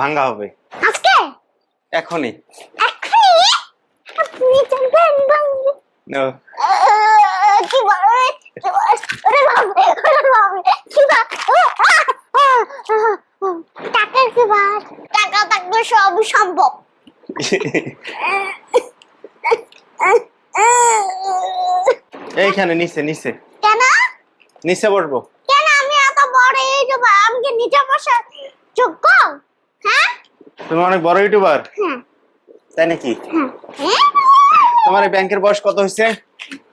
ভাঙা হবে আজকে এখনই। এখনই আপনি চলবেন ভাঙবে নো কি বলে ওরে বাবা কি টাকা কি বার টাকা থাকলে সব সম্ভব। এইখানে নিচে নিচে কেন নিচে বসবো। কেন আমি এত বড় এই যে আমাকে নিচে বসার যোগ্য? হ্যাঁ তুমি অনেক বড় ইউটিউবার হ্যাঁ তাই নাকি? হ্যাঁ তোমার এই ব্যাংকের বয়স কত হয়েছে?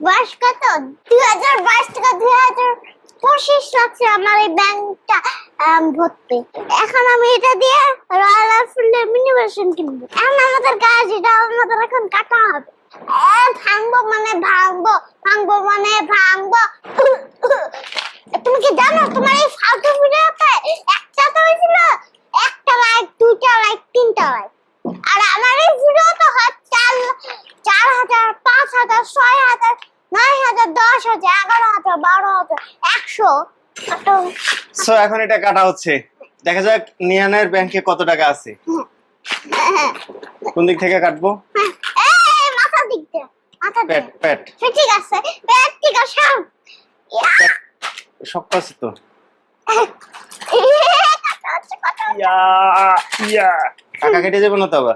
বয়স কত? 2022 থেকে 2025 লাগছে আমার এই ব্যাংকটা ভর্তি। এখন আমি এটা দিয়ে রয়্যাল এনফিল্ডের মিনি ভার্সন কিনবো। এখন আমাদের কাজ এটা আমাদের এখন কাটা হবে। ভাঙবো মানে ভাঙবো, ভাঙবো মানে ভাঙবো। তুমি কি জানো তোমার এই ফালতু ভিডিওতে একটা তো হয়েছিল 1টা লাইক 2টা লাইক 3টা লাইক, আর আমার এই ভিডিও তো হয় 4,000 5,000 6,000 9,000 10,000 11,000 12,000 100। সো এখন এটা কাটা হচ্ছে, দেখা যাক নিয়ানের ব্যাংকে কত টাকা আছে। কোন দিক থেকে কাটবো? এই মাথা দিক দিয়ে, মাথা দিয়ে। পেট পেট ঠিক আছে পেট ঠিক আছে। শক্ত আছে তো। ইয়া ইয়া টাকা কেটে যাবে না তো আবার?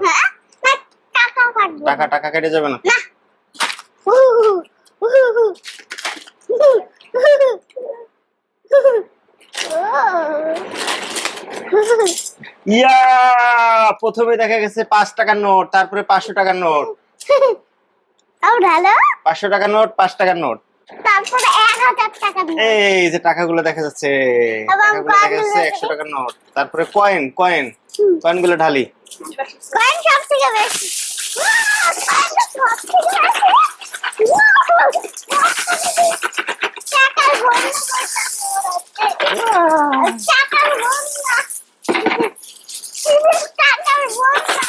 টাকা কাটবো টাকা টাকা কেটে যাবে না? না। ইয়া প্রথমে দেখা গেছে 5 টাকার নোট, তারপরে 500 টাকার নোট, ভালো 500 টাকার নোট, 5 টাকার নোট, তারপরে 1,000 টাকা দিই। এই যে টাকাগুলো দেখা যাচ্ছে, টাকাগুলো দেখা যাচ্ছে 100 টাকার নোট, তারপরে কয়েন কয়েন কয়েনগুলো ঢালি। কয়েন সব থেকে বেশি। টাকার বন্যা টাকার বন্যা টাকার বন্যা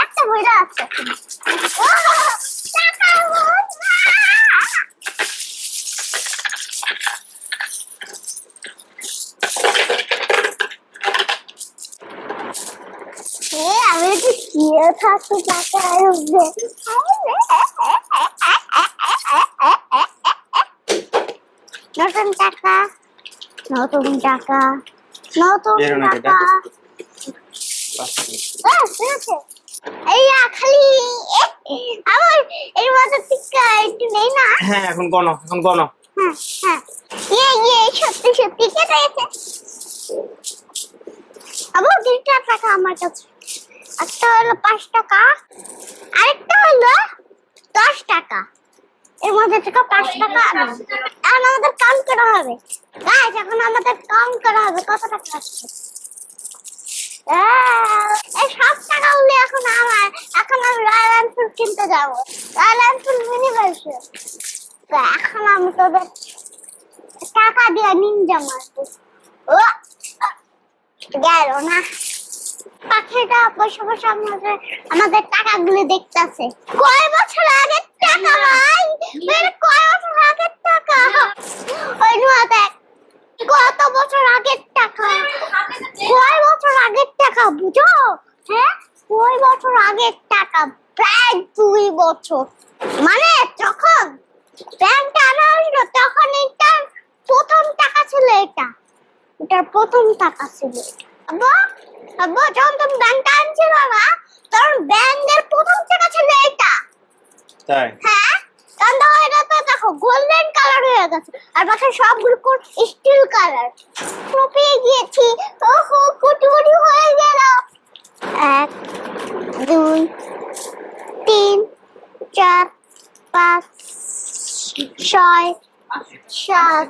একটা বইটা আছে টাকার বন্যা। আমি তো কিয়ে থাকি টাকা নতুন টাকা নতুন টাকা নতুন টাকা। এই খালি আমার এই মাথা টিকা একটু নেই না। হ্যাঁ এখন গনো, এখন গনো। হ্যাঁ সত্যি সত্যি কেটে গেছে। আবার 2টা টাকা আমার কাছে, একটা হলো 5 টাকা, আরেকটা হলো 10 টাকা। এর মধ্যে থেকে 5 টাকা এখন আমাদের কাউন্ট করা হবে। গাইস এখন আমাদের কাউন্ট করা হবে কত টাকা আসছে। এই সব টাকাগুলো এখন আমার, এখন আমি রয়্যাল এনফিল্ড কিনতে যাবো, রয়্যাল এনফিল্ড মিনি ভার্সন। তো এখন আমি তোদের টাকা দিয়ে নিনজা মারবো। ও গেল না, পাখিটা বসে বসে আমাদের টাকাগুলো দেখতেছে। কয় বছর আগের টাকা ভাই, কয় বছর আগের টাকা। ওই দেখ কত বছর আগের টাকা, কয় বছর আগের টাকা বুঝো? হ্যাঁ কয় বছর আগের টাকা, প্রায় 2 বছর। মানে যখন ব্যাংকটা আনা হয়েছিল তখন এটার প্রথম টাকা ছিল, এটার প্রথম টাকা ছিল। আব্বু যখন তুমি ব্যাংকটা আনছিল না তখন ব্যাংকের প্রথম টাকা ছিল এটা। তাই? হ্যাঁ কারণ এটা তো দেখো গোল্ডেন কালার হয়ে গেছে, আর বাকি সবগুলো স্টিল কালার। পেয়ে গিয়েছি, ওহো কোটি কোটি হয়ে গেল। 1 2 3 4 5 6 7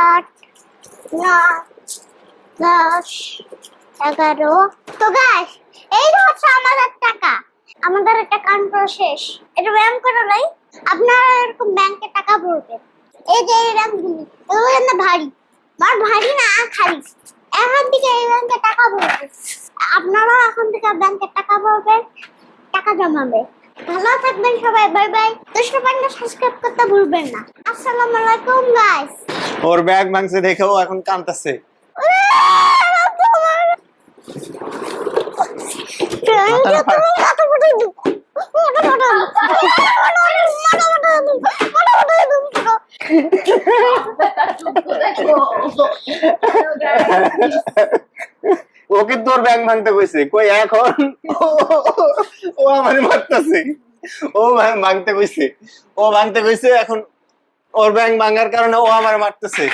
8 9 10 11। তো গাইস এই হচ্ছে আমাদের টাকা, আমাদের একটা কাউন্ট করা শেষ। এটা ব্যায়াম করে নাই, আপনারা এরকম ব্যাংকে টাকা ভরবেন। এই যে এই ব্যাংকগুলি এগুলো না ভারী, ভারী না খালি। এখন থেকে এই ব্যাংকে টাকা ভরবেন, আপনারা এখন থেকে ব্যাংকে টাকা ভরবেন, টাকা জমাবেন। ভালো থাকবেন সবাই, বাই বাই। দুষ্টু পান্ডা সাবস্ক্রাইব করতে ভুলবেন না। আসসালামু আলাইকুম গাইস। ওর ব্যাগ ভাঙছে দেখেও এখন কাঁদতেছে। ওকে তোর ব্যাংক ভাঙতে কইছে কই এখন ও আমারে মারতেছে ও ভাঙতে কইছে এখন ওর ব্যাংক ভাঙার কারণে ও আমারে মারতেছে